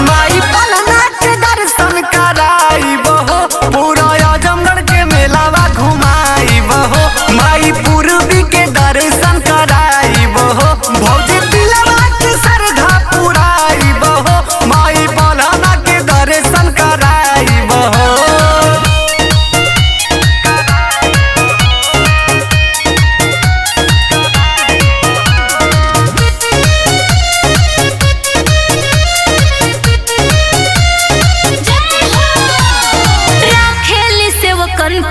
माई पलना के दर्शन कराई बहो, पूरा आजमगढ़ के मेलावा घुमाई बहो। माई पूर्वी के दर्शन कराई बहो, भौजी दिलवा के श्रद्धा पुराई बहो। माई पलना के दर्शन कराई बहो।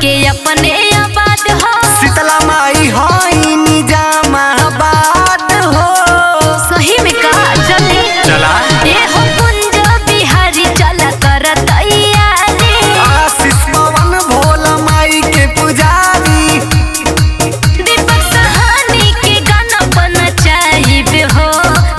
के अपने आबाद हो, शीतला माई होई निजामाबाद हो। सही में का जल्दी चला ए हो कुंज बिहारी चला कर तैयारी। आशीष पवन भोला माई के पुजारी, दीपक सहानी के गाना पर नचाइबे हो,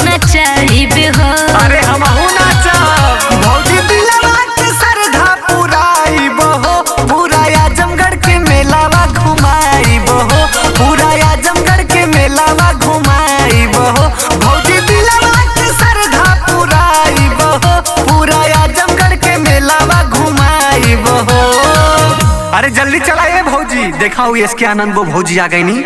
नचाइबे हो। अरे हमहू नाचब, भौजी दिलवा के श्रद्धा पुराई बहो, पूरा आजमगढ़ के मेलावा घुमाई बहो। पूरा आजमगढ़ के मेलावा घुमाई बहो, भौजी दिलवा के श्रद्धा पुराई बहो। पूरा आजमगढ़ के मेलावा घुमाई बहो। अरे जल्दी चलाइए भौजी, देखा हुई इसके आनंद वो भौजी आ गई नहीं।